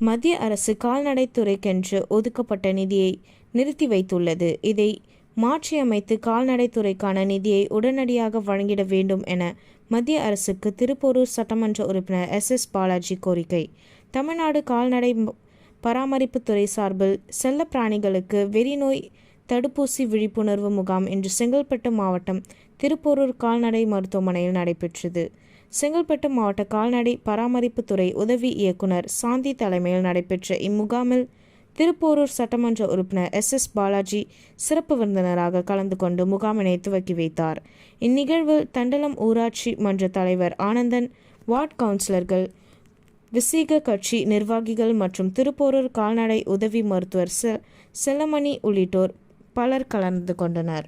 மத்திய அரசு கால்நடைத்துறைக்கென்று ஒதுக்கப்பட்ட நிதியை நிறுத்தி வைத்துள்ளது. இதை மாற்றியமைத்து கால்நடைத்துறைக்கான நிதியை உடனடியாக வழங்கிட வேண்டும் என மத்திய அரசுக்கு திருப்போரூர் சட்டமன்ற உறுப்பினர் SS பாலாஜி கோரிக்கை. தமிழ்நாடு கால்நடை பராமரிப்புத்துறை சார்பில் செல்ல பிராணிகளுக்கு வெறிநோய் தடுப்பூசி விழிப்புணர்வு முகாம் இன்று செங்கல்பட்டு மாவட்டம் திருப்போரூர் கால்நடை மருத்துவமனையில் நடைபெற்றது. செங்கல்பட்டு மாவட்ட கால்நடை பராமரிப்புத்துறை உதவி இயக்குனர் சாந்தி தலைமையில் நடைபெற்ற இம்முகாமில் திருப்போரூர் சட்டமன்ற உறுப்பினர் SS பாலாஜி சிறப்பு விருந்தினராக கலந்து கொண்டு முகாமினை துவக்கி வைத்தார். இந்நிகழ்வில் தண்டலம் ஊராட்சி மன்ற தலைவர் ஆனந்தன், வார்டு கவுன்சிலர்கள், விசிக கட்சி நிர்வாகிகள் மற்றும் திருப்போரூர் கால்நடை உதவி மருத்துவர் செல்லமணி உள்ளிட்டோர் பலர் கலந்து கொண்டனர்.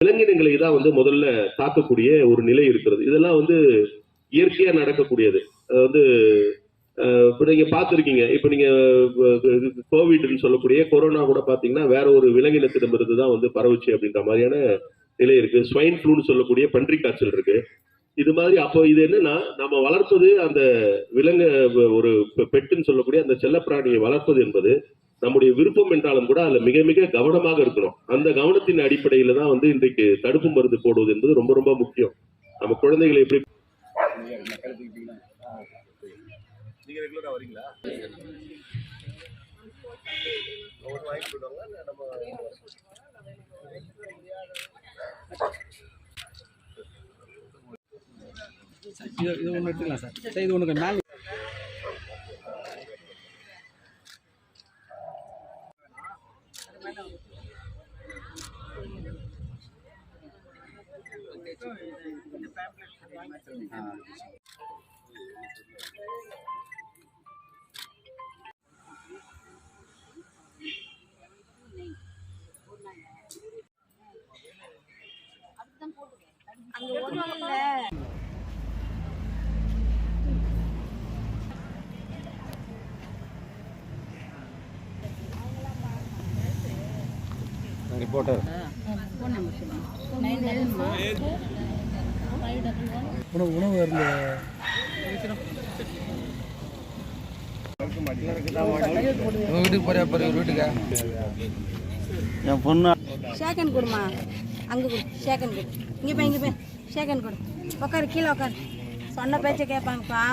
விலங்கினங்களை தான் முதல்ல தாக்கக்கூடிய ஒரு நிலை இருக்கிறது. இதெல்லாம் இயற்கையா நடக்கக்கூடியது. இப்போ நீங்க பார்த்துருக்கீங்க, இப்போ நீங்க கோவிட்னு சொல்லக்கூடிய கொரோனா கூட பாத்தீங்கன்னா வேற ஒரு விலங்கினத்திடமிருந்து தான் பரவுச்சு அப்படின்ற மாதிரியான நிலை இருக்கு. ஸ்வைன் ஃப்ளூன்னு சொல்லக்கூடிய பன்றி காய்ச்சல் இருக்கு. இது மாதிரி அப்போ இது என்னன்னா, நம்ம வளர்ப்பது அந்த விலங்கு ஒரு பெட்டுன்னு சொல்லக்கூடிய அந்த செல்லப்பிராணியை வளர்ப்பது என்பது நம்முடைய விருப்பம் என்றாலும் கூட அதுல மிக மிக கவனமாக இருக்கணும். அந்த கவனத்தின் அடிப்படையில தான் இன்றைக்கு தடுப்பு மருந்து போடுவது என்பது ரொம்ப ரொம்ப முக்கியம். நம்ம குழந்தைகளை எப்படி நீங்க ரெகுலரா வரீங்களா? இது ஒன்று எடுத்துக்கலாம் சார். இது ஒன்று மேலே ரிப்போர்ட்டர் உணவு இருந்த வீட்டுக்கு போறியா? வீட்டுக்கா என் பொண்ணு ஷேக்கன் கொடுமா, அங்கே கொடு, ஷேக்கன் கொடு, இங்கே போய் ஷேக்கன் கொடு, உட்காரு, கீழே உட்காரு, சொன்ன பேச்சை கேட்பாங்கப்பா.